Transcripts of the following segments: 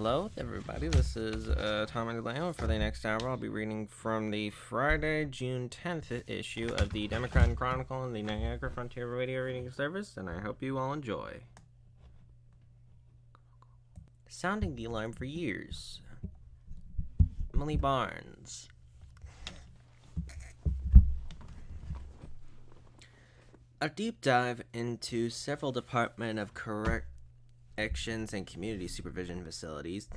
Hello, everybody. This is Tom and DeLeo. For the next hour, I'll be reading from the Friday, June 10th issue of the Democrat Chronicle and the Niagara Frontier Radio Reading Service, and I hope you all enjoy. Sounding the alarm for years. Emily Barnes. A deep dive into several Department of Corrections and Community Supervision facilities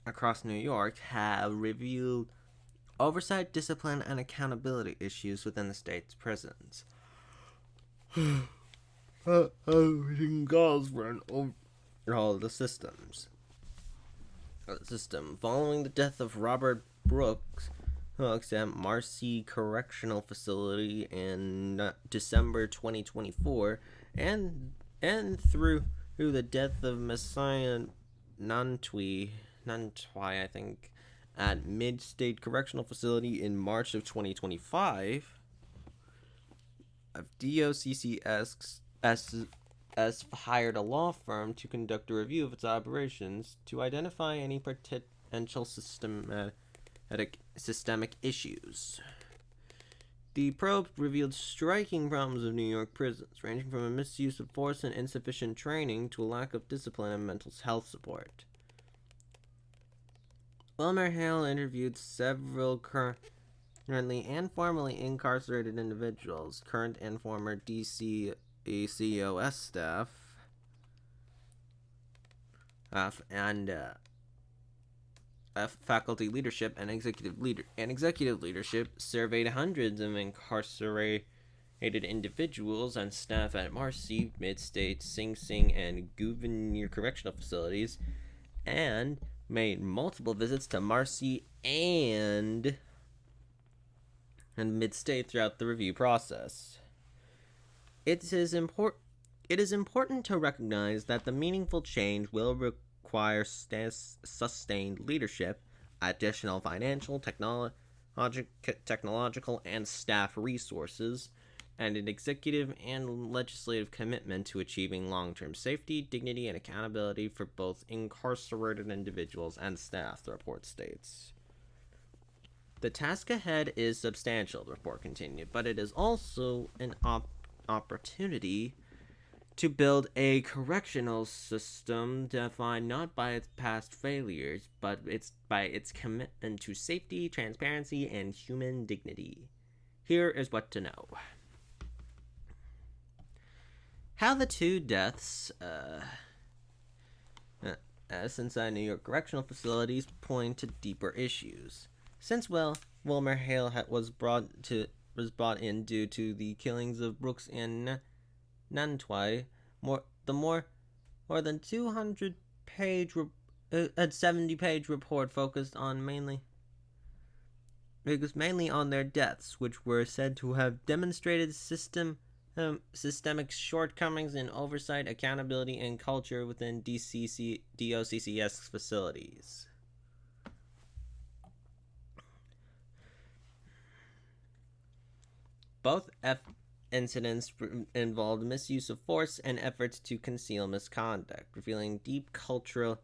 across New York have reviewed oversight, discipline, and accountability issues within the state's prisons. Everything calls for an overhaul of the system. Following the death of Robert Brooks at Marcy Correctional Facility in December 2024, and through the death of Messiah Nantwi, I think, at Mid-State Correctional Facility in March of 2025, DOCCS hired a law firm to conduct a review of its operations to identify any potential systemic issues. The probe revealed striking problems of New York prisons, ranging from a misuse of force and insufficient training to a lack of discipline and mental health support. Wilmer Hale interviewed several currently and formerly incarcerated individuals, current and former DCCOS staff, and faculty leadership and executive leadership, surveyed hundreds of incarcerated individuals and staff at Marcy, Mid-State, Sing Sing, and Gouverneur correctional facilities, and made multiple visits to Marcy and Mid-State throughout the review process. It is important to recognize that the meaningful change will require sustained leadership, additional financial, technological, and staff resources, and an executive and legislative commitment to achieving long-term safety, dignity, and accountability for both incarcerated individuals and staff, the report states. The task ahead is substantial, the report continued, but it is also an opportunity to build a correctional system defined not by its past failures, but by its commitment to safety, transparency, and human dignity. Here is what to know. How the two deaths inside New York correctional facilities point to deeper issues. Since Wilmer Hale was brought in due to the killings of Brooks and Nantwi, more than 200-page 70-page report focused mainly on their deaths, which were said to have demonstrated systemic shortcomings in oversight, accountability, and culture within DOCCS facilities. Both incidents involved misuse of force and efforts to conceal misconduct, revealing deep cultural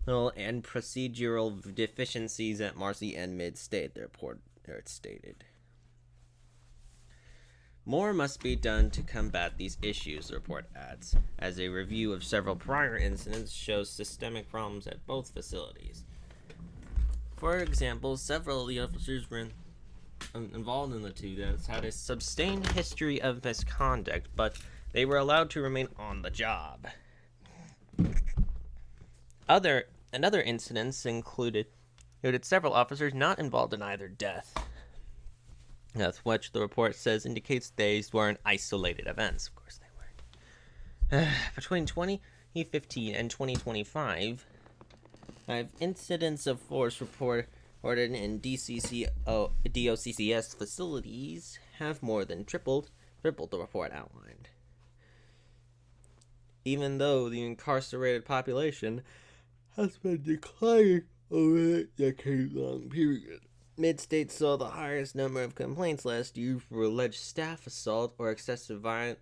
and procedural deficiencies at Marcy and Mid-State, the report stated. More must be done to combat these issues, the report adds, as a review of several prior incidents shows systemic problems at both facilities. For example, several of the officers were involved in the two deaths had a sustained history of misconduct, but they were allowed to remain on the job. Other incidents included several officers not involved in either death, which the report says indicates these weren't isolated events. Of course they weren't. Between 2015 and 2025, 5 incidents of force reported in DOCCS facilities have more than tripled, the report outlined. Even though the incarcerated population has been declining over a decade-long period, Mid-State saw the highest number of complaints last year for alleged staff assault or excessive violence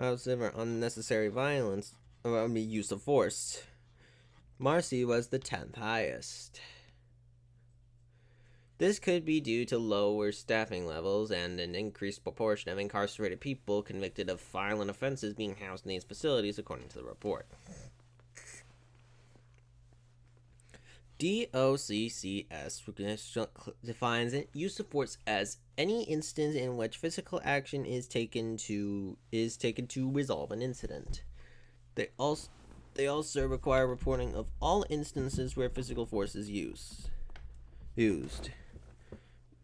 or unnecessary violence, or use of force. Marcy was the 10th highest. This could be due to lower staffing levels and an increased proportion of incarcerated people convicted of violent offenses being housed in these facilities, according to the report. DOCCS defines use of force as any instance in which physical action is taken to resolve an incident. They also require reporting of all instances where physical force is used.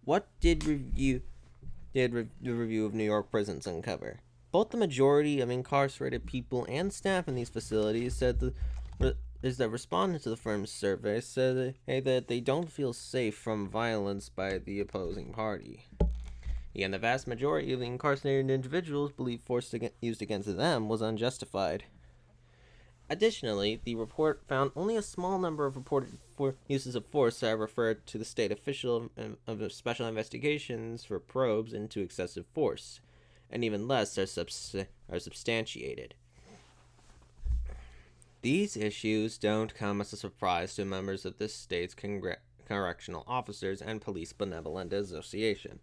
What did the review of New York prisons uncover? Both the majority of incarcerated people and staff in these facilities said that respondents to the firm's survey said that they don't feel safe from violence by the opposing party. And the vast majority of the incarcerated individuals believe force used against them was unjustified. Additionally, the report found only a small number of reported uses of force that referred to the state official of special investigations for probes into excessive force, and even less are substantiated. These issues don't come as a surprise to members of this state's correctional officers and police benevolent association.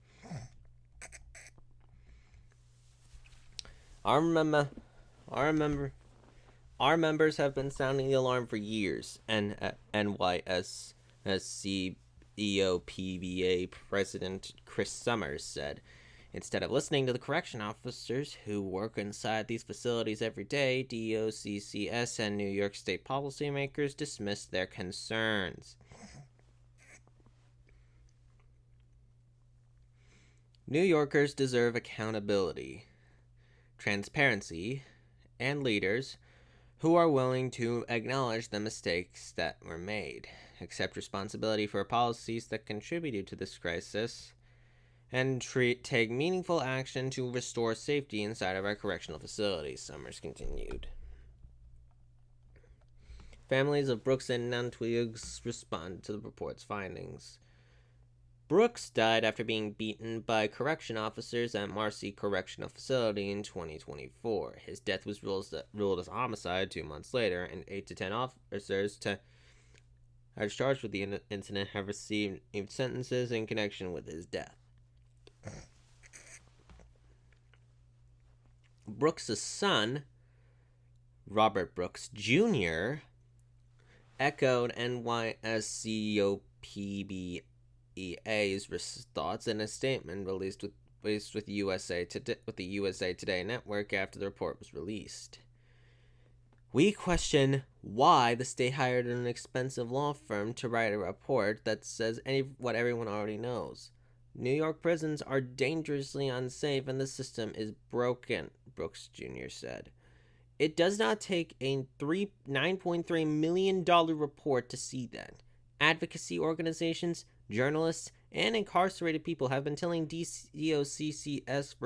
Our members have been sounding the alarm for years, and NYSCEOPBA President Chris Summers said. Instead of listening to the correction officers who work inside these facilities every day, DOCCS and New York State policymakers dismissed their concerns. New Yorkers deserve accountability, transparency, and leaders who are willing to acknowledge the mistakes that were made, accept responsibility for policies that contributed to this crisis, and take meaningful action to restore safety inside of our correctional facilities, Summers continued. Families of Brooks and Nantwiggs responded to the report's findings. Brooks died after being beaten by correction officers at Marcy Correctional Facility in 2024. His death was ruled as homicide 2 months later, and 8 to 10 officers charged with the incident have received sentences in connection with his death. Brooks' son, Robert Brooks Jr., echoed NYSCOPBEA's thoughts in a statement released with the USA Today network after the report was released. We question why the state hired an expensive law firm to write a report that says what everyone already knows. New York prisons are dangerously unsafe and the system is broken, Brooks Jr. said. It does not take a $9.3 million report to see that. Advocacy organizations, journalists, and incarcerated people have been telling DOCCS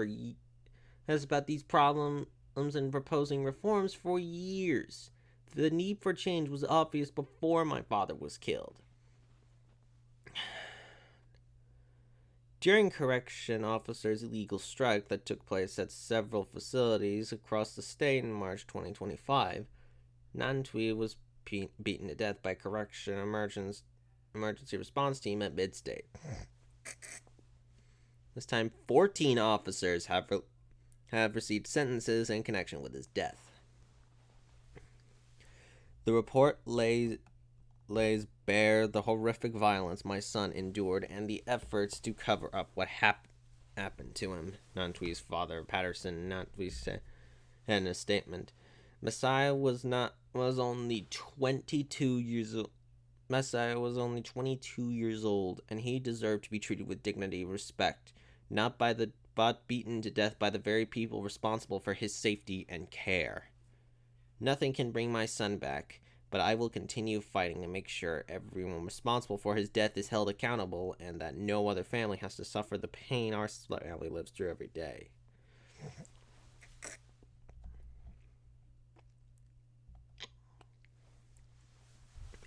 about these problems and proposing reforms for years. The need for change was obvious before my father was killed. During correction officers' illegal strike that took place at several facilities across the state in March 2025, Nantwi was beaten to death by correction emergency response team at Midstate. This time, 14 officers have received sentences in connection with his death. The report lays bare the horrific violence my son endured and the efforts to cover up what happened to him, Nantwi's father, Patterson Nantwi, said in a statement. Messiah was only 22 years old, and he deserved to be treated with dignity and respect, but beaten to death by the very people responsible for his safety and care. Nothing can bring my son back, but I will continue fighting to make sure everyone responsible for his death is held accountable and that no other family has to suffer the pain our family lives through every day.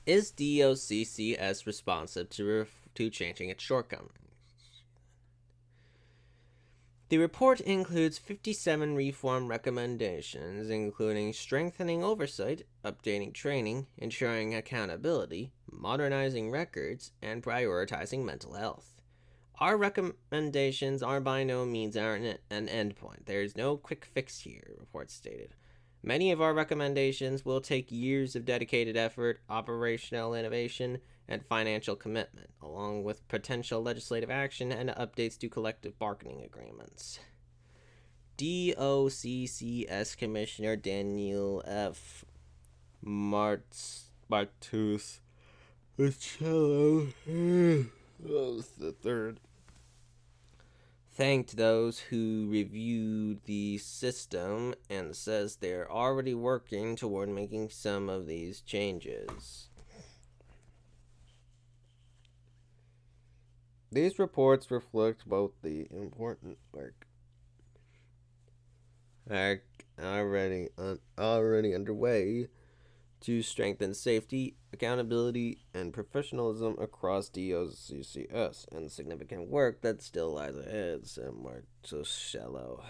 Is DOCCS responsive to changing its shortcomings? The report includes 57 reform recommendations, including strengthening oversight, updating training, ensuring accountability, modernizing records, and prioritizing mental health. Our recommendations are by no means an endpoint. There is no quick fix here, report stated. Many of our recommendations will take years of dedicated effort, operational innovation, and financial commitment, along with potential legislative action and updates to collective bargaining agreements. DOCCS Commissioner Daniel F. Martus Cello the third thanked those who reviewed the system and says they're already working toward making some of these changes. These reports reflect both the important work already underway to strengthen safety, accountability, and professionalism across DOCCS, and significant work that still lies ahead, said Martuscello.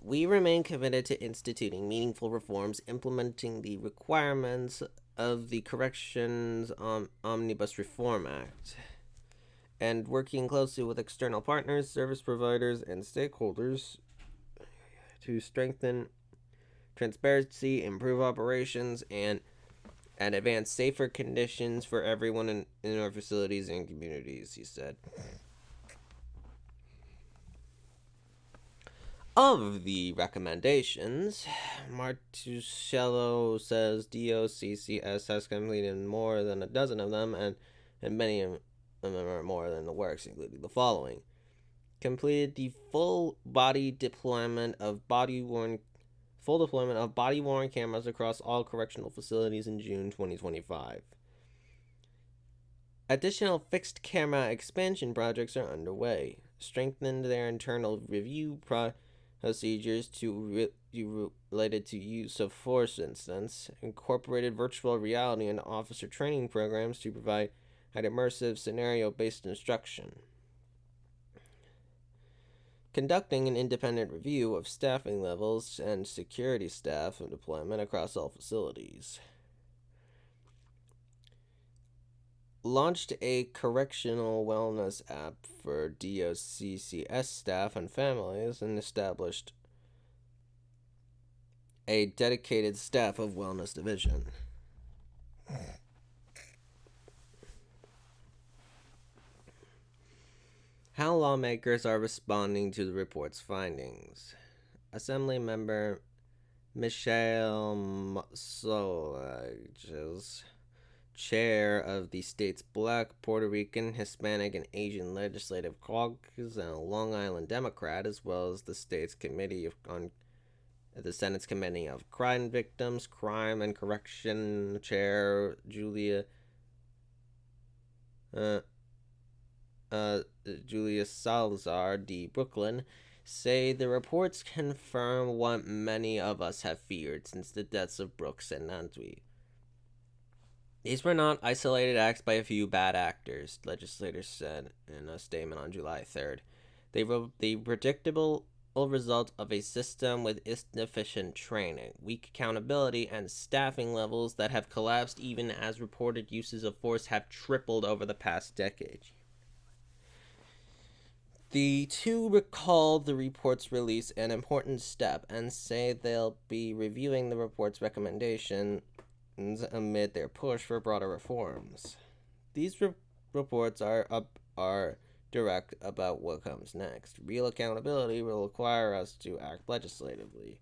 We remain committed to instituting meaningful reforms, implementing the requirements of the Corrections Omnibus Reform Act, and working closely with external partners, service providers, and stakeholders to strengthen transparency, improve operations, and advance safer conditions for everyone in our facilities and communities, he said. Of the recommendations, Martuscello says DOCCS has completed more than a dozen of them, and many of them are more than the works, including the following. Completed the full deployment of body-worn cameras across all correctional facilities in June 2025. Additional fixed camera expansion projects are underway. Strengthened their internal review procedures related to use of force incidents. Incorporated virtual reality into officer training programs to provide immersive scenario-based instruction. Conducting an independent review of staffing levels and security staff and deployment across all facilities. Launched a correctional wellness app for DOCCS staff and families, and established a dedicated staff of wellness division. How lawmakers are responding to the report's findings. Assemblymember Michelle Solage, chair of the state's Black, Puerto Rican, Hispanic, and Asian Legislative Caucus, and a Long Island Democrat, as well as the state's the Senate's Committee of Crime Victims, Crime and Correction Chair Julia Salazar D. Brooklyn, say the reports confirm what many of us have feared since the deaths of Brooks and Nantwi. These were not isolated acts by a few bad actors, legislators said in a statement on July 3rd. They were the predictable result of a system with insufficient training, weak accountability, and staffing levels that have collapsed even as reported uses of force have tripled over the past decade. The two recalled the report's release an important step and say they'll be reviewing the report's recommendations amid their push for broader reforms. These reports are direct about what comes next. Real accountability will require us to act legislatively.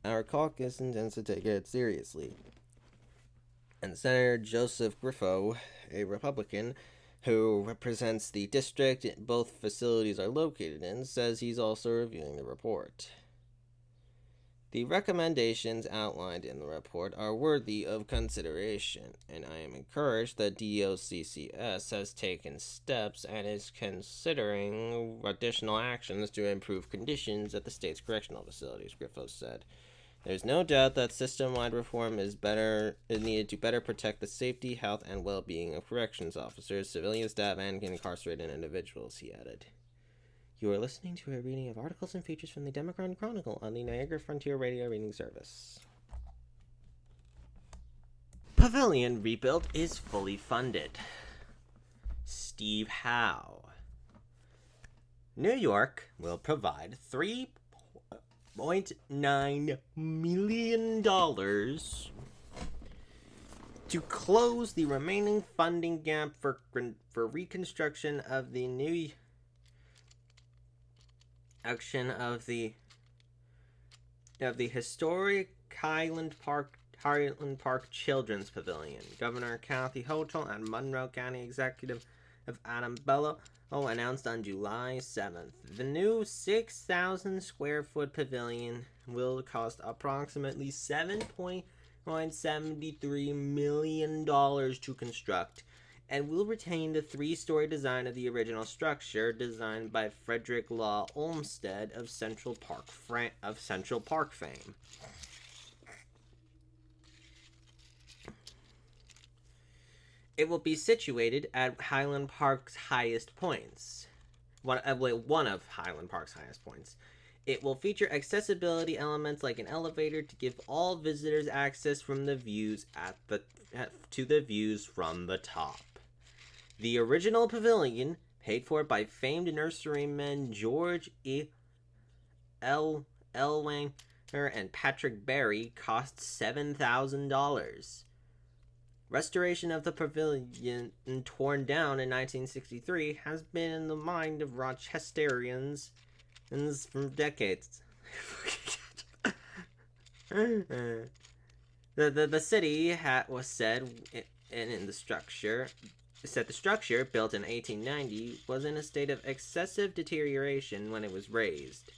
Our caucus intends to take it seriously. And Senator Joseph Griffo, a Republican who represents the district both facilities are located in, says he's also reviewing the report. The recommendations outlined in the report are worthy of consideration, and I am encouraged that DOCCS has taken steps and is considering additional actions to improve conditions at the state's correctional facilities, Griffo said. There's no doubt that system-wide reform is needed to better protect the safety, health, and well-being of corrections officers, civilian staff, and incarcerated individuals, he added. You are listening to a reading of articles and features from the Democrat Chronicle on the Niagara Frontier Radio Reading Service. Pavilion rebuild is fully funded. Steve Howe. New York will provide $3.9 million to close the remaining funding gap for reconstruction of the new action of the historic Highland Park Children's Pavilion. Governor Kathy Hochul and Monroe County Executive of Adam Bello announced on July 7th. The new 6,000 square foot pavilion will cost approximately $7.73 million to construct and will retain the 3-story design of the original structure, designed by Frederick Law Olmsted of Central Park fame. It will be situated at Highland Park's highest points. One of Highland Park's highest points. It will feature accessibility elements like an elevator to give all visitors access from the views to the views from the top. The original pavilion, paid for by famed nurserymen George E. Ellwanger and Patrick Barry, cost $7,000. Restoration of the pavilion, torn down in 1963, has been in the mind of Rochesterians for decades. The city was said in the structure, built in 1890, was in a state of excessive deterioration when it was raised.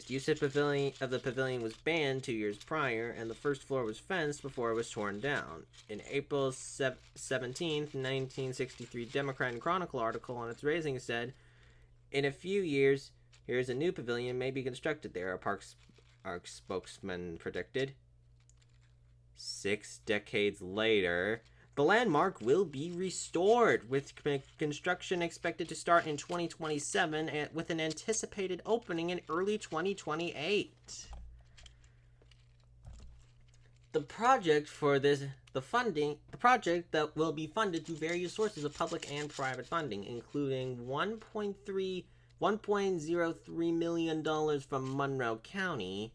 Use of the pavilion was banned 2 years prior, and the first floor was fenced before it was torn down. In April 17th, 1963 Democrat Chronicle article on its raising said, "In a few years, here's a new pavilion may be constructed there," a park spokesman predicted. 6 decades later, the landmark will be restored, with construction expected to start in 2027 with an anticipated opening in early 2028. The project that will be funded through various sources of public and private funding, including $1.03 million from Monroe County.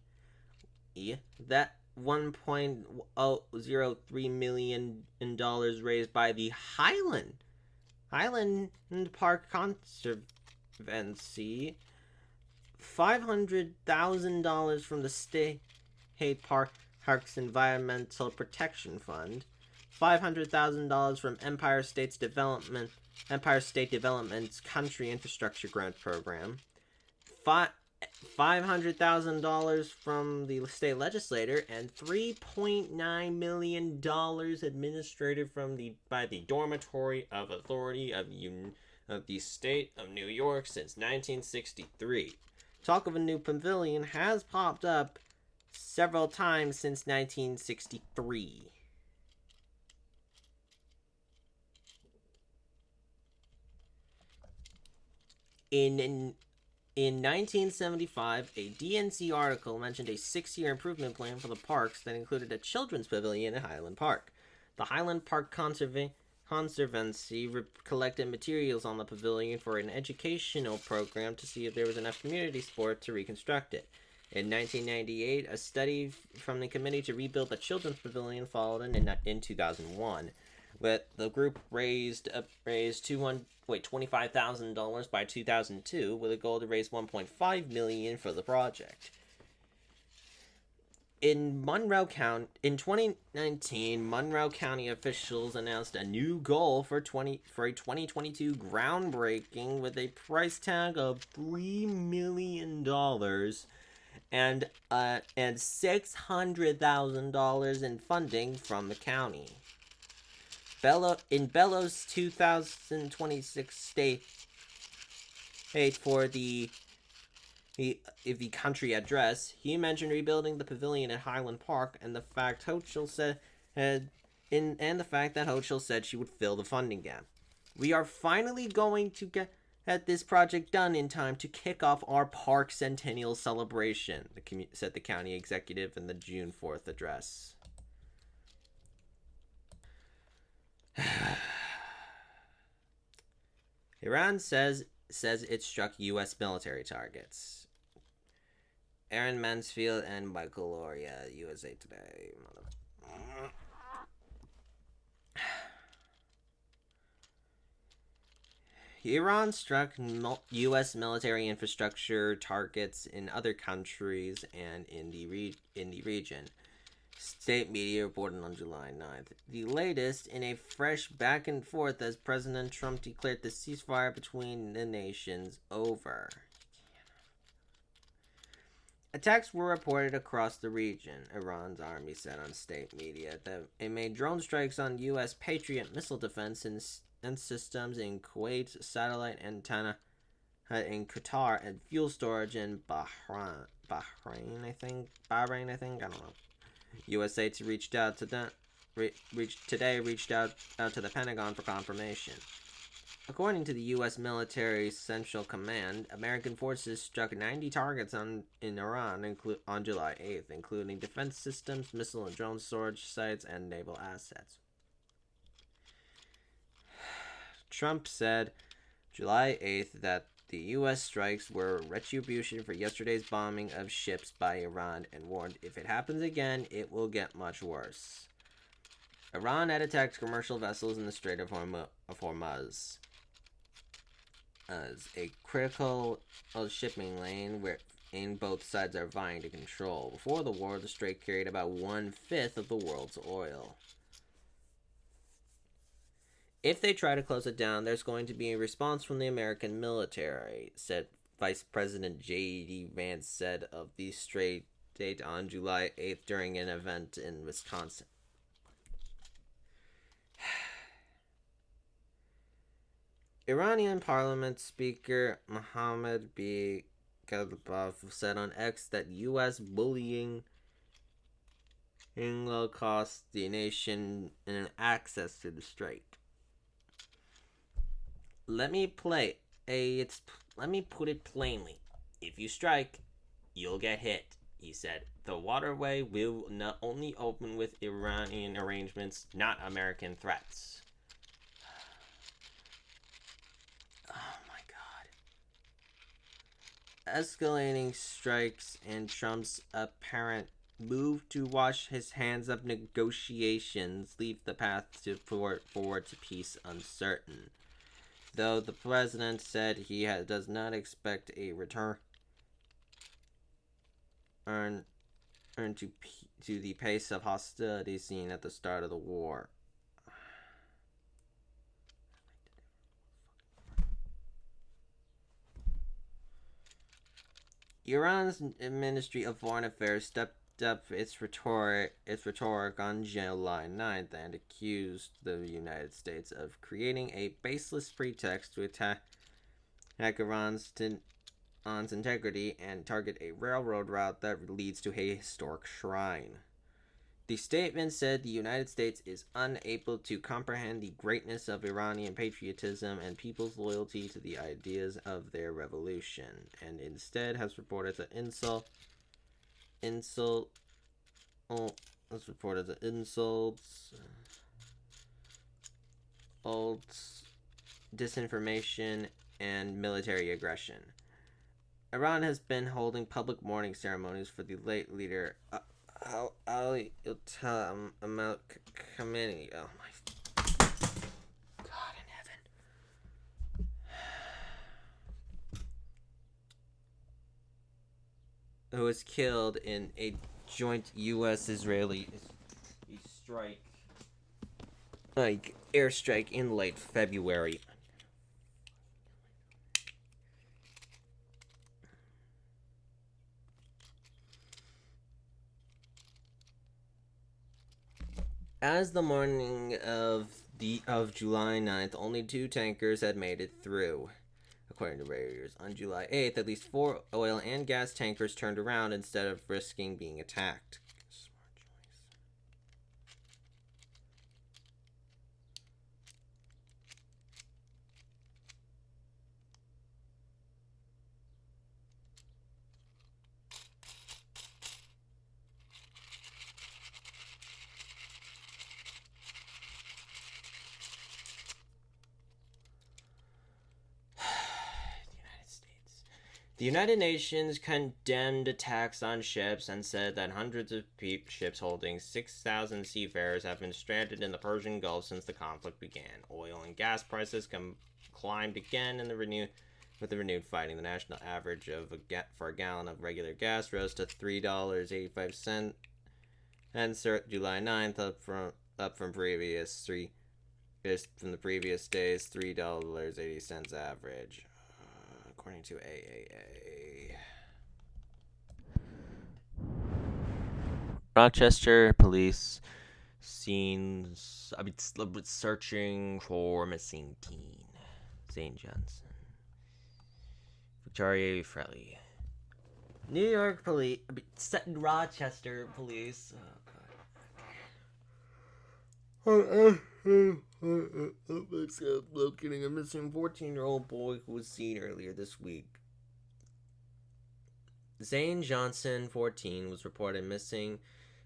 That $1.003 million raised by the Highland Park Conservancy, $500,000 from the State Parks Environmental Protection Fund, $500,000 from Empire State Development's Country Infrastructure Grant Program, $500,000 from the state legislature, and $3.9 million administered by the Dormitory of Authority of the State of New York since 1963. Talk of a new pavilion has popped up several times since 1963. In 1975, a DNC article mentioned a 6-year improvement plan for the parks that included a children's pavilion in Highland Park. The Highland Park Conservancy collected materials on the pavilion for an educational program to see if there was enough community support to reconstruct it. In 1998, a study from the Committee to Rebuild the Children's Pavilion followed in 2001. But the group raised $25,000 by 2002, with a goal to raise $1.5 million for the project. In 2019, Monroe County officials announced a new goal for a 2022 groundbreaking with a price tag of $3 million and $600,000 in funding from the county. In Bellows' 2026 state for the the country address, he mentioned rebuilding the pavilion at Highland Park and the fact Hochul said and the fact that Hochul said she would fill the funding gap. We are finally going to get this project done in time to kick off our park centennial celebration, said the county executive in the June 4th address. Iran says it struck U.S. military targets. Aaron Mansfield and Michael Loria, USA Today. Iran struck U.S. military infrastructure targets in other countries and in the region. State media reported on July 9th. The latest in a fresh back and forth as President Trump declared the ceasefire between the nations over. Attacks were reported across the region, Iran's army said on state media. That it made drone strikes on U.S. Patriot missile defense and systems in Kuwait, satellite antenna in Qatar, and fuel storage in Bahrain, I think, I don't know. USA reached out to the Pentagon for confirmation. According to the U.S. military Central Command, American forces struck 90 targets in Iran on July 8th, including defense systems, missile and drone storage sites, and naval assets. Trump said July 8th that the U.S. strikes were retribution for yesterday's bombing of ships by Iran and warned if it happens again, it will get much worse. Iran had attacked commercial vessels in the Strait of Hormuz as a critical shipping lane where both sides are vying to control. Before the war, the strait carried about 1/5 of the world's oil. If they try to close it down, there's going to be a response from the American military, said Vice President J.D. Vance said of the strait on July 8th during an event in Wisconsin. Iranian Parliament Speaker Mohammad B. Ghazbaf said on X that U.S. bullying will cost the nation access to the strait. Let me put it plainly. If you strike, you'll get hit, he said. The waterway will not only open with Iranian arrangements, not American threats. Oh my God. Escalating strikes and Trump's apparent move to wash his hands of negotiations leave the path forward to peace uncertain. Though the president said he does not expect a return to the pace of hostility seen at the start of the war. Iran's Ministry of Foreign Affairs stepped up its rhetoric on July 9th and accused the United States of creating a baseless pretext to attack Iran's integrity and target a railroad route that leads to a historic shrine. The statement said the United States is unable to comprehend the greatness of Iranian patriotism and people's loyalty to the ideas of their revolution, and instead has reported that insults, disinformation, and military aggression. Iran has been holding public mourning ceremonies for the late leader Ali Khamenei. Oh my God in heaven. Who was killed in a joint U.S.-Israeli airstrike in late February. As the morning of July 9th, only 2 tankers had made it through. according to Reuters. On July 8th, at least 4 oil and gas tankers turned around instead of risking being attacked. The United Nations condemned attacks on ships and said that hundreds of ships holding 6,000 seafarers have been stranded in the Persian Gulf since the conflict began. Oil and gas prices climbed again with the renewed fighting. The national average for a gallon of regular gas rose to $3.85 and July 9th, up from the previous day's $3.80 average. According to AAA. Rochester police searching for missing teen. Zane Johnson. Victoria Frelly. New York police. Rochester police. Oh, God. Locating a missing 14-year-old boy who was seen earlier this week. Zane Johnson, 14, was reported missing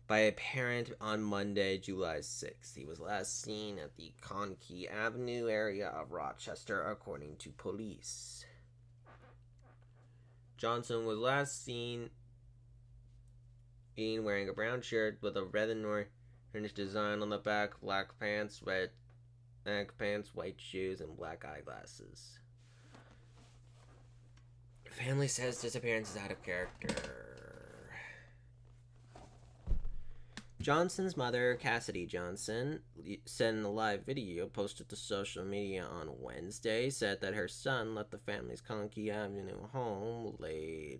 by a parent on Monday, July 6th. He was last seen at the Conkey Avenue area of Rochester, according to police. Johnson was last seen wearing a brown shirt with a red and orange design on the back, black pants, white shoes, and black eyeglasses. Family says disappearance is out of character. Johnson's mother, Cassidy Johnson, sent a live video posted to social media on Wednesday, said that her son left the family's Conkey Avenue home late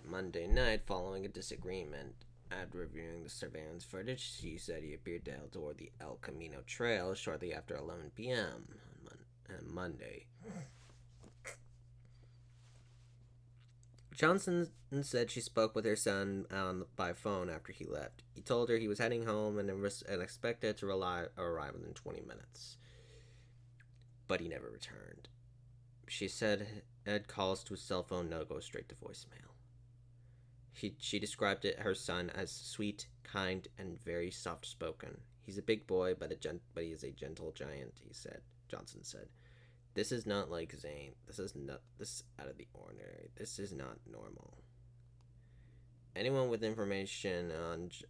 Monday night following a disagreement. After reviewing the surveillance footage, she said he appeared to head toward the El Camino Trail shortly after 11 p.m. on Monday. Johnson said she spoke with her son by phone after he left. He told her he was heading home and expected to arrive within 20 minutes. But he never returned. She said Ed calls to his cell phone now go straight to voicemail. She described her son as sweet, kind, and very soft-spoken. He's a big boy, but he is a gentle giant, Johnson said. This is not like Zane. This is out of the ordinary. This is not normal. Anyone with information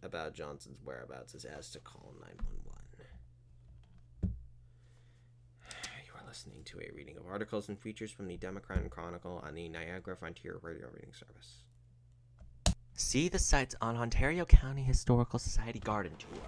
about Johnson's whereabouts is asked to call 911. You are listening to a reading of articles and features from the Democrat Chronicle on the Niagara Frontier Radio Reading Service. See the sites on Ontario County Historical Society Garden Tour.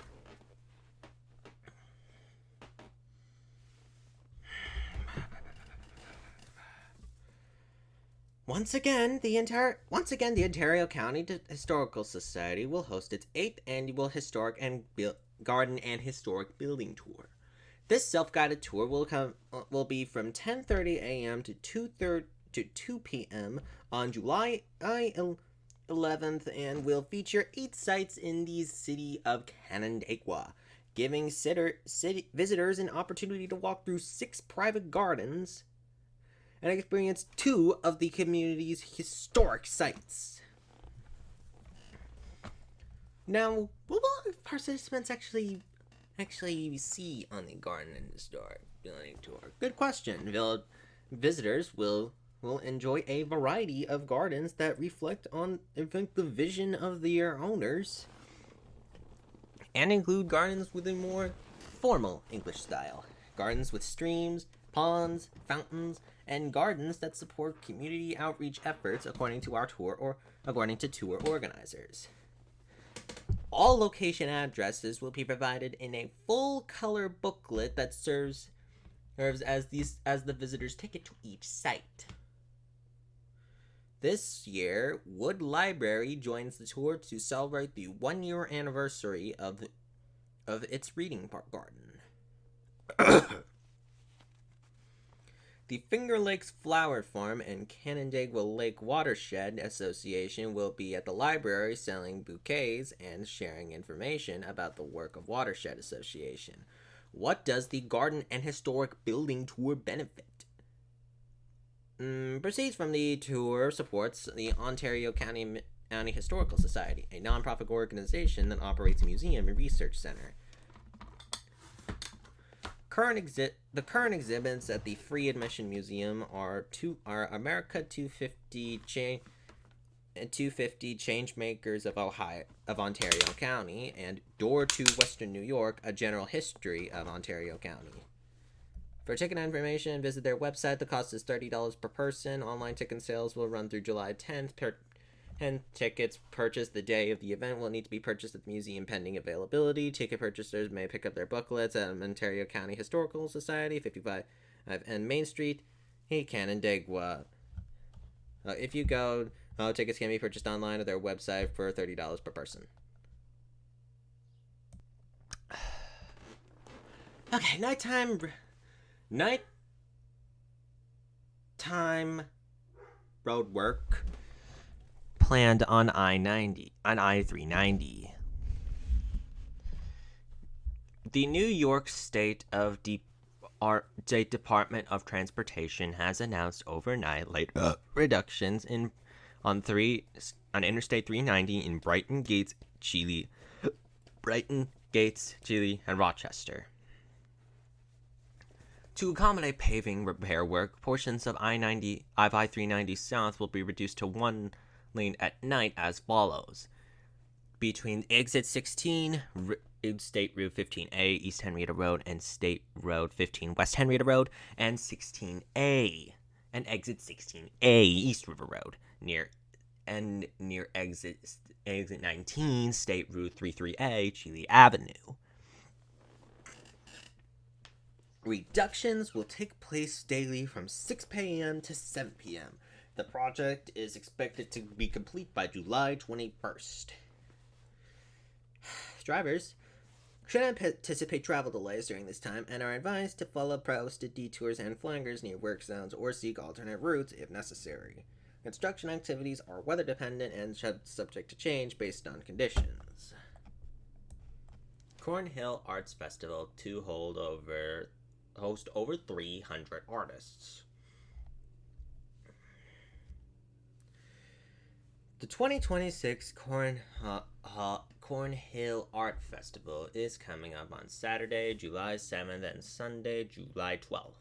Once again, the Ontario County Historical Society will host its 8th annual Historic and Garden and Historic Building Tour. This self-guided tour will be from 10:30 a.m. to 2 p.m. on July 11th and will feature 8 sites in the city of Canandaigua, giving visitors an opportunity to walk through 6 private gardens and experience 2 of the community's historic sites. Now, what will participants actually see on the Garden and Historic Building Tour? Good question. Visitors will enjoy a variety of gardens that reflect the vision of their owners and include gardens with a more formal English style, gardens with streams, ponds, fountains, and gardens that support community outreach efforts according to tour organizers. All location addresses will be provided in a full-color booklet that serves as the visitor's ticket to each site. This year, Wood Library joins the tour to celebrate the 1-year anniversary of its reading garden. The Finger Lakes Flower Farm and Canandaigua Lake Watershed Association will be at the library selling bouquets and sharing information about the work of Watershed Association. What does the Garden and Historic Building Tour benefit? Proceeds from the tour supports the Ontario County Historical Society, a nonprofit organization that operates a museum and research center. The current exhibits at the Free Admission Museum are America 250 Changemakers of Ontario County and Door to Western New York, a general history of Ontario County. For ticket information, visit their website. The cost is $30 per person. Online ticket sales will run through July 10th. And tickets purchased the day of the event will need to be purchased at the museum pending availability. Ticket purchasers may pick up their booklets at Ontario County Historical Society, 55 N Main Street, Canandaigua. If you go, tickets can be purchased online at their website for $30 per person. Okay, nighttime road work planned on I-390. The New York State Department of Transportation has announced overnight late reductions on Interstate 390 in Brighton, Gates, Chile, and Rochester. To accommodate paving repair work, portions of I-390 South will be reduced to one lane at night as follows. Between exit 16, State Route 15A, East Henrietta Road, and State Road 15, West Henrietta Road, and 16A, and exit 16A, East River Road, near exit 19, State Route 33A, Chile Avenue. Reductions will take place daily from 6 p.m. to 7 p.m. The project is expected to be complete by July 21st. Drivers should anticipate travel delays during this time and are advised to follow posted detours and flangers near work zones or seek alternate routes if necessary. Construction activities are weather dependent and subject to change based on conditions. Cornhill Arts Festival to host over 300 artists. The 2026 Cornhill Art Festival is coming up on Saturday, July 7th and Sunday, July 12th.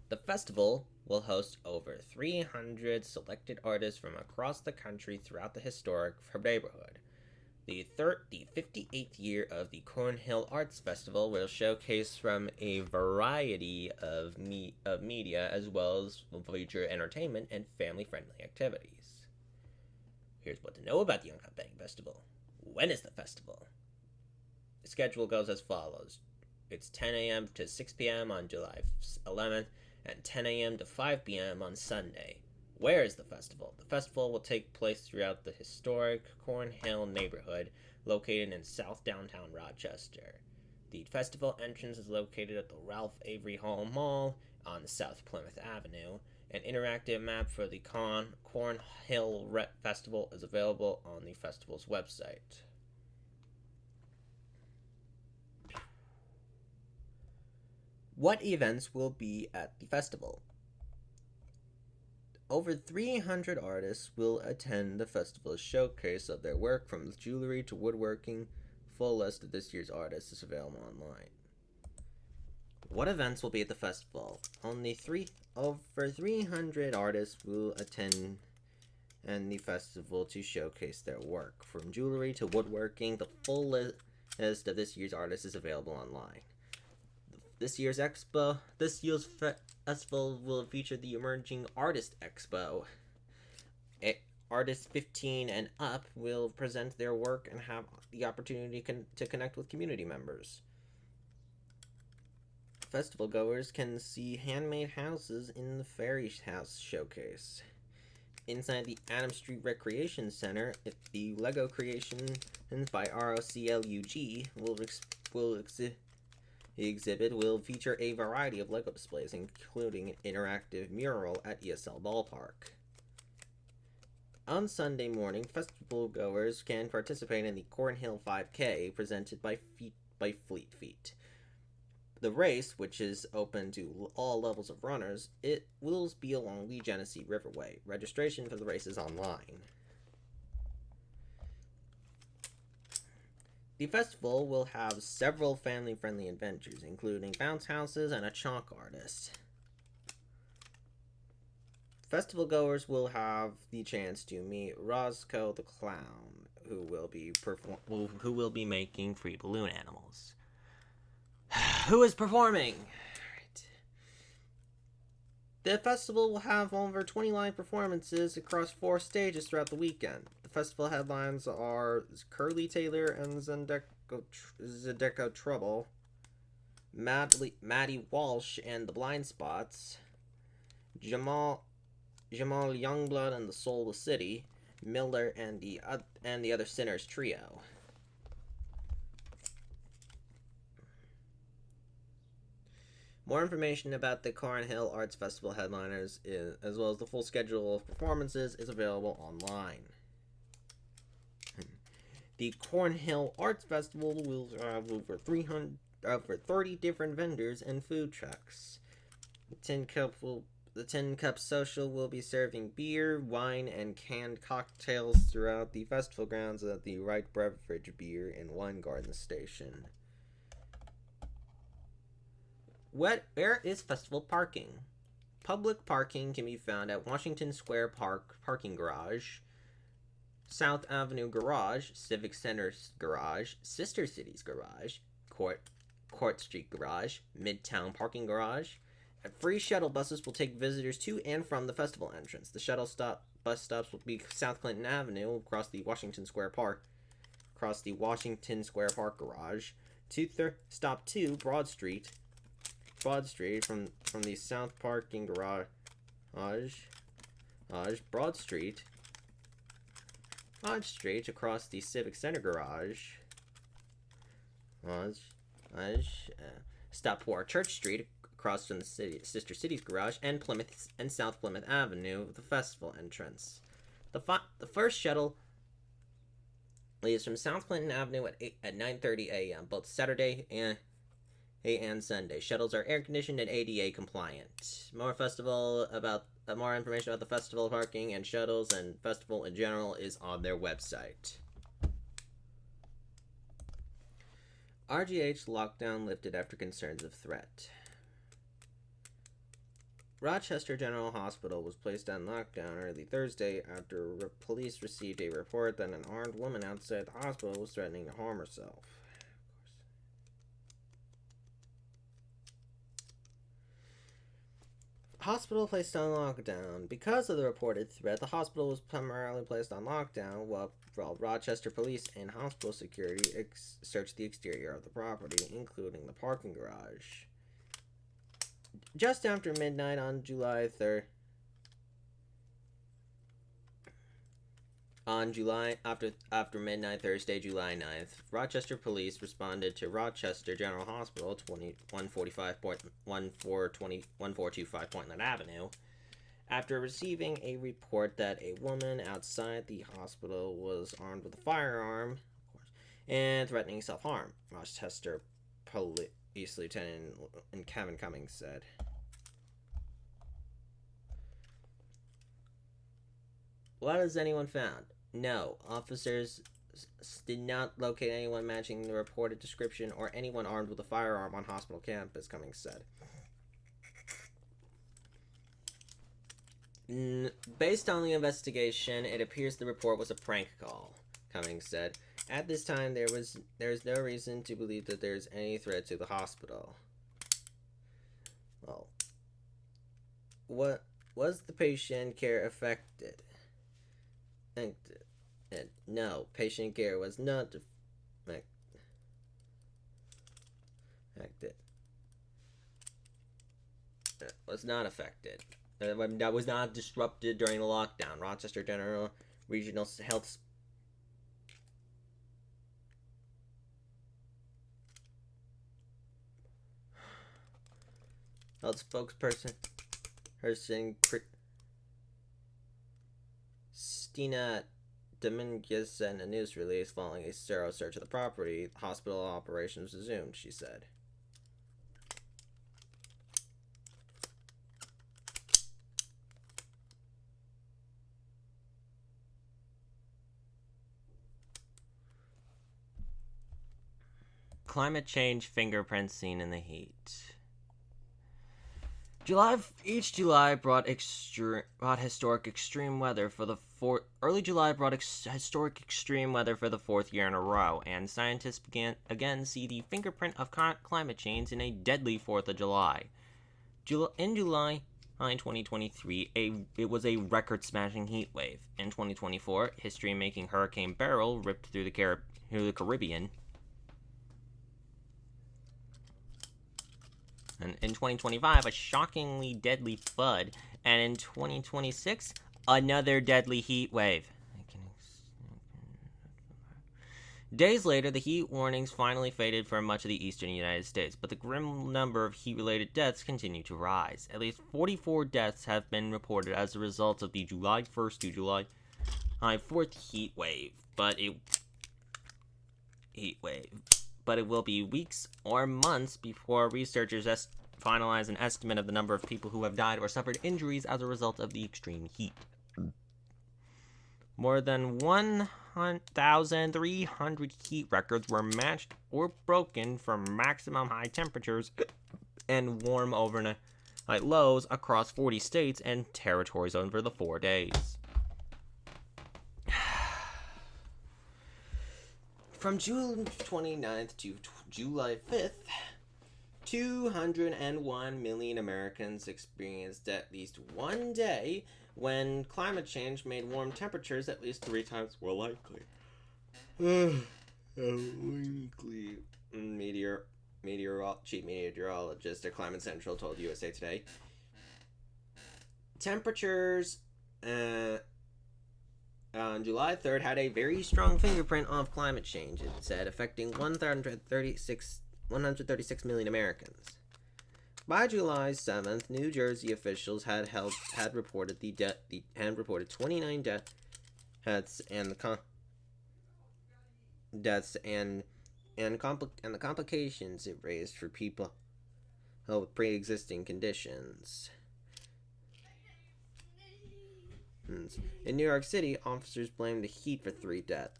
The festival will host over 300 selected artists from across the country throughout the historic neighborhood. The 58th year of the Cornhill Arts Festival will showcase from a variety of media as well as feature entertainment and family-friendly activities. Here's what to know about the Uncut Bang Festival. When is the festival? The schedule goes as follows. It's 10 a.m. to 6 p.m. on July 11th and 10 a.m. to 5 p.m. on Sunday. Where is the festival? The festival will take place throughout the historic Cornhill neighborhood located in South Downtown Rochester. The festival entrance is located at the Ralph Avery Hall Mall on South Plymouth Avenue. An interactive map for the Cornhill Festival is available on the festival's website. What events will be at the festival? Over 300 artists will attend the festival's showcase of their work from jewelry to woodworking. Full list of this year's artists is available online. What events will be at the festival? Over 300 artists will attend the festival to showcase their work from jewelry to woodworking. The full list of this year's artists is available online. This year's festival will feature the Emerging Artist Expo. Artists 15 and up will present their work and have the opportunity to connect with community members. Festival goers can see handmade houses in the Fairy House Showcase. Inside the Adams Street Recreation Center, the Lego creations by ROCLUG will The exhibit will feature a variety of LEGO displays, including an interactive mural at ESL Ballpark. On Sunday morning, festival goers can participate in the Cornhill 5K presented by Fleet Feet. The race, which is open to all levels of runners, it will be along the Genesee Riverway. Registration for the race is online. The festival will have several family-friendly adventures, including bounce houses and a chalk artist. Festival goers will have the chance to meet Roscoe the Clown, who will be making free balloon animals. Who is performing? Right. The festival will have over 20 live performances across 4 stages throughout the weekend. The festival headlines are Curly Taylor and Zendeco Trouble, Maddie Walsh and the Blind Spots, Jamal Youngblood and the Soul of the City, Miller and the Other Sinners Trio. More information about the Cornhill Arts Festival headliners, as well as the full schedule of performances, is available online. The Cornhill Arts Festival will have over 30 different vendors and food trucks. The Tin Cup Social will be serving beer, wine, and canned cocktails throughout the festival grounds at the Wright Beverage Beer and Wine Garden Station. Where is festival parking? Public parking can be found at Washington Square Park Parking Garage, South Avenue Garage, Civic Center Garage, Sister Cities Garage, Court Street Garage, Midtown Parking Garage. And free shuttle buses will take visitors to and from the festival entrance. The bus stops will be South Clinton Avenue across the Washington Square Park Garage, stop 2 Broad Street from the South Parking Garage, Broad Street across the Civic Center Garage, stop 4 Church Street across from the Sister Cities Garage, and Plymouth and South Plymouth Avenue, the festival entrance. The first shuttle leaves from South Clinton Avenue at 9:30 a.m. both Saturday and Sunday. Shuttles are air conditioned and ADA compliant. More information about the festival parking and shuttles and festival in general is on their website. RGH lockdown lifted after concerns of threat. Rochester General Hospital was placed on lockdown early Thursday after police received a report that an armed woman outside the hospital was threatening to harm herself. Hospital placed on lockdown. Because of the reported threat, the hospital was primarily placed on lockdown while Rochester police and hospital security searched the exterior of the property, including the parking garage. Just after midnight on July 3rd, after midnight Thursday, July 9th, Rochester police responded to Rochester General Hospital, 1425 Portland Avenue, after receiving a report that a woman outside the hospital was armed with a firearm and threatening self-harm. Rochester Police Lieutenant Kevin Cummings said. What has anyone found? No, officers did not locate anyone matching the reported description or anyone armed with a firearm on hospital campus, Cummings said. Based on the investigation, it appears the report was a prank call, Cummings said. At this time, there is no reason to believe that there's any threat to the hospital. Well, what was the patient care affected? No, patient care was not affected. Was not affected. That was not disrupted during the lockdown. Rochester General Regional Health Health spokesperson Christina Dominguez said in a news release following a thorough search of the property. Hospital operations resumed, she said. Climate change fingerprints seen in the heat. Each July brought historic extreme weather for the early July brought historic extreme weather for the fourth year in a row, and scientists again see the fingerprint of climate change in a deadly 4th of July. In July 2023, it was a record-smashing heat wave. In 2024, history-making Hurricane Beryl ripped through the Caribbean. And in 2025, a shockingly deadly flood. And in 2026, another deadly heat wave. Days later, the heat warnings finally faded for much of the eastern United States, but the grim number of heat-related deaths continue to rise. At least 44 deaths have been reported as a result of the July 1st to July 4th heat wave, but it will be weeks or months before researchers finalize an estimate of the number of people who have died or suffered injuries as a result of the extreme heat. More than 1,300 heat records were matched or broken for maximum high temperatures and warm overnight lows across 40 states and territories over the 4 days. From June 29th to July 5th, 201 million Americans experienced at least one day when climate change made warm temperatures at least 3 times more likely. Weekly chief meteorologist at Climate Central told USA Today. Temperatures on July 3rd had a very strong fingerprint of climate change, it said, affecting 136 million Americans. By July 7th, New Jersey officials had reported 29 deaths and the complications it raised for people with pre-existing conditions. In New York City, officers blamed the heat for 3 deaths.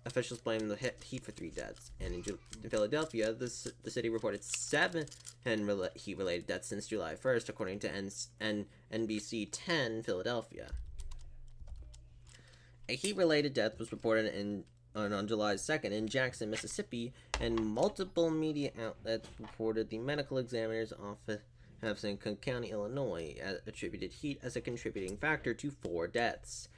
Officials blamed the heat for 3 deaths. And in Philadelphia, the city reported 7 heat-related deaths since July 1st, according to NBC 10 Philadelphia. A heat-related death was reported on July 2nd in Jackson, Mississippi, and multiple media outlets reported the medical examiner's office in Cook County, Illinois, attributed heat as a contributing factor to 4 deaths.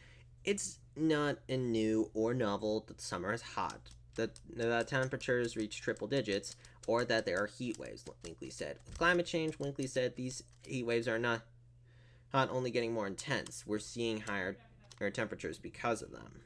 It's not new or novel that summer is hot, that temperatures reach triple digits, or that there are heat waves, Winkley said. Climate change, Winkley said, these heat waves are not only getting more intense, we're seeing higher temperatures because of them.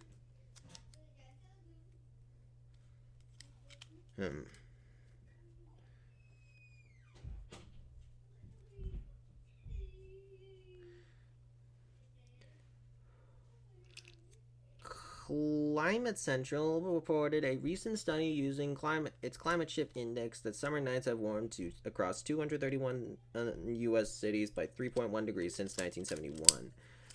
Climate Central reported a recent study using its climate shift index that summer nights have warmed across 231 U.S. cities by 3.1 degrees since 1971.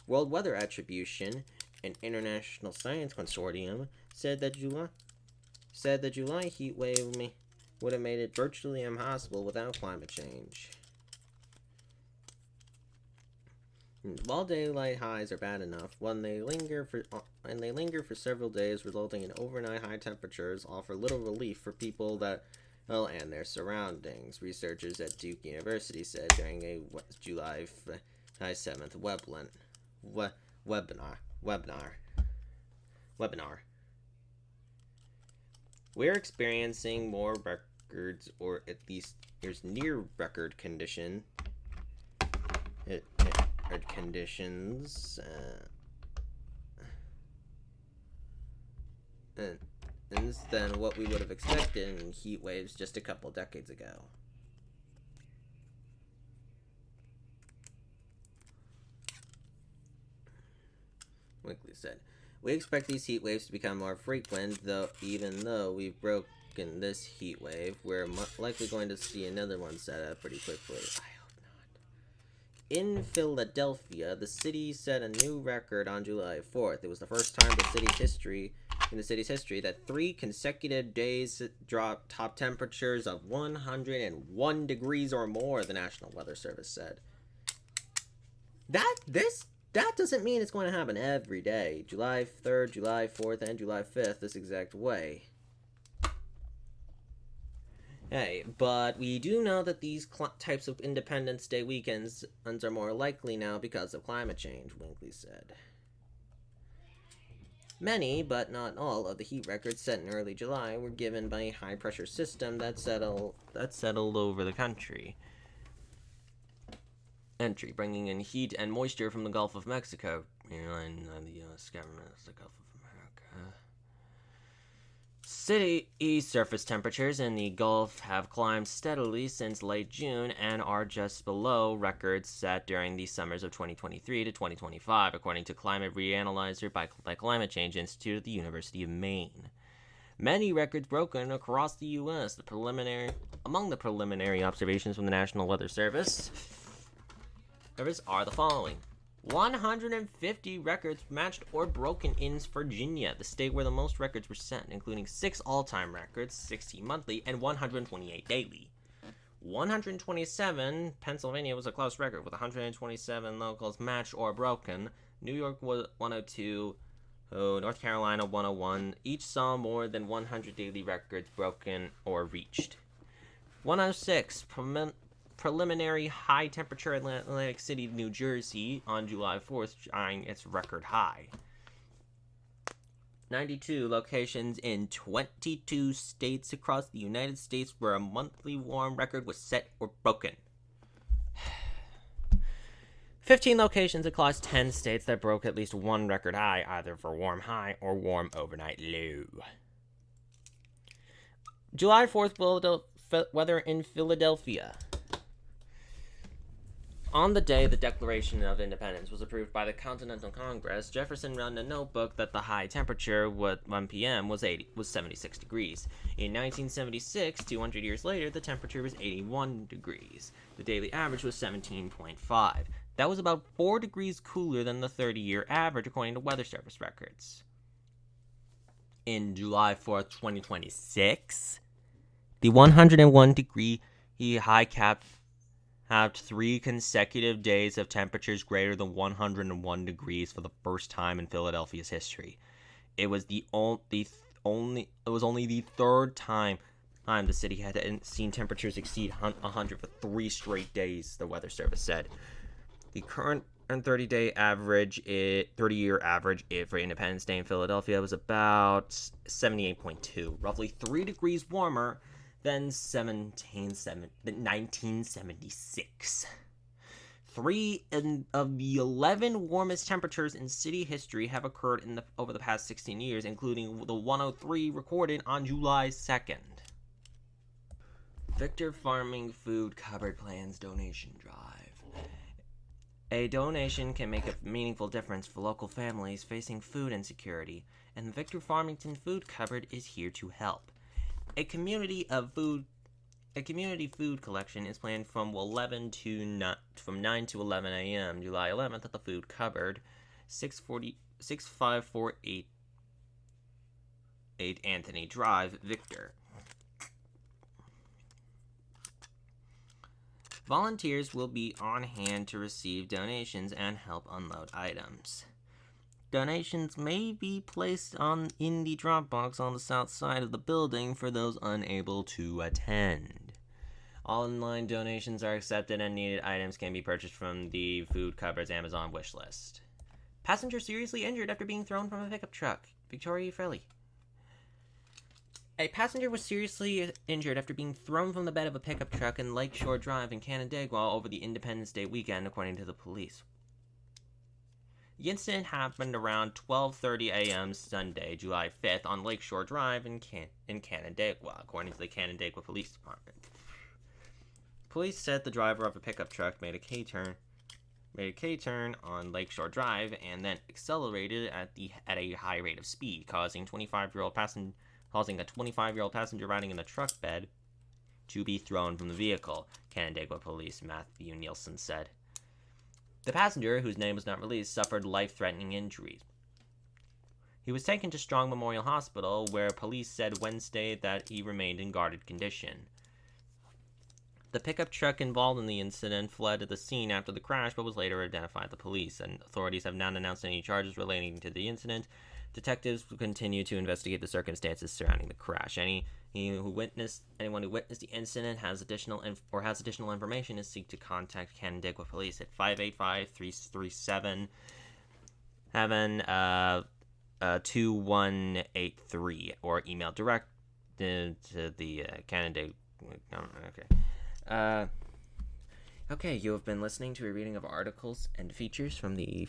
World Weather Attribution, an international science consortium, said that July heat wave would have made it virtually impossible without climate change. While daylight highs are bad enough, when they linger for several days, resulting in overnight high temperatures, offer little relief for people and their surroundings. Researchers at Duke University said during a July 7th webinar. We're experiencing more records, or at least there's near record conditions than what we would have expected in heat waves just a couple decades ago. Winkley said. We expect these heat waves to become more frequent, even though we've broken this heat wave, we're likely going to see another one set up pretty quickly. I hope not. In Philadelphia, the city set a new record on July 4th. It was the first time in the city's history that 3 consecutive days dropped top temperatures of 101 degrees or more, the National Weather Service said. That doesn't mean it's going to happen every day. July 3rd, July 4th, and July 5th this exact way. Hey, but we do know that these types of Independence Day weekends are more likely now because of climate change, Winkley said. Many, but not all, of the heat records set in early July were given by a high-pressure system that settled over the country. Bringing in heat and moisture from the Gulf of Mexico, and the U.S. government is the Gulf of America. City surface temperatures in the Gulf have climbed steadily since late June and are just below records set during the summers of 2023 to 2025, according to climate reanalyzer by the Climate Change Institute at the University of Maine. Many records broken across the U.S. Among the preliminary observations from the National Weather Service are the following. 150 records matched or broken in Virginia, the state where the most records were set, including 6 all-time records, 60 monthly, and 128 daily. 127, Pennsylvania was a close record with 127 locals matched or broken. New York was 102, North Carolina 101. Each saw more than 100 daily records broken or reached. 106, preliminary high temperature Atlantic City, New Jersey on July 4th, trying its record high. 92 locations in 22 states across the United States where a monthly warm record was set or broken. 15 locations across 10 states that broke at least one record high, either for warm high or warm overnight low. July 4th, weather in Philadelphia. On the day the Declaration of Independence was approved by the Continental Congress, Jefferson wrote in a notebook that the high temperature at 1 p.m. was 76 degrees. In 1976, 200 years later, the temperature was 81 degrees. The daily average was 17.5. That was about 4 degrees cooler than the 30-year average, according to Weather Service records. In July 4th, 2026, the 101-degree high capped 3 consecutive days of temperatures greater than 101 degrees for the first time in Philadelphia's history. It was only the third time the city had seen temperatures exceed 100 for 3 straight days, the Weather Service said. The current and 30-year average for Independence Day in Philadelphia was about 78.2, roughly 3 degrees warmer than 1976. 3 of the 11 warmest temperatures in city history have occurred over the past 16 years, including the 103 recorded on July 2nd. Victor Farming Food Cupboard Plans Donation Drive. A donation can make a meaningful difference for local families facing food insecurity, and the Victor Farmington Food Cupboard is here to help. A community food collection is planned from 9 to 11 a.m. July 11th at the Food Cupboard, 65488 Anthony Drive, Victor. Volunteers will be on hand to receive donations and help unload items. Donations may be placed in the drop box on the south side of the building for those unable to attend. Online donations are accepted and needed items can be purchased from the Food Cupboard's Amazon wish list. Passenger seriously injured after being thrown from a pickup truck. Victoria Frelly. A passenger was seriously injured after being thrown from the bed of a pickup truck in Lakeshore Drive in Canandaigua over the Independence Day weekend, according to the police. The incident happened around 12:30 a.m. Sunday, July 5th, on Lakeshore Drive in Canandaigua, according to the Canandaigua Police Department. Police said the driver of a pickup truck made a made a K-turn on Lakeshore Drive and then accelerated at a high rate of speed, causing a 25-year-old passenger riding in the truck bed to be thrown from the vehicle, Canandaigua Police Matthew Nielsen said. The passenger, whose name was not released, suffered life-threatening injuries. He was taken to Strong Memorial Hospital, where police said Wednesday that he remained in guarded condition. The pickup truck involved in the incident fled at the scene after the crash, but was later identified by the police, and authorities have not announced any charges relating to the incident. Detectives will continue to investigate the circumstances surrounding the crash. Anyone who witnessed the incident has additional information is seek to contact Canandaigua Police at 585-337-2183 or email direct to the Canandaigua. Okay, you have been listening to a reading of articles and features from the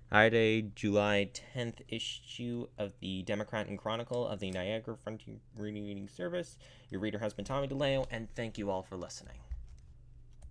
Friday, July 10th issue of the Democrat Chronicle of the Niagara Frontier Reading Service. Your reader has been Tommy DeLeo, and thank you all for listening.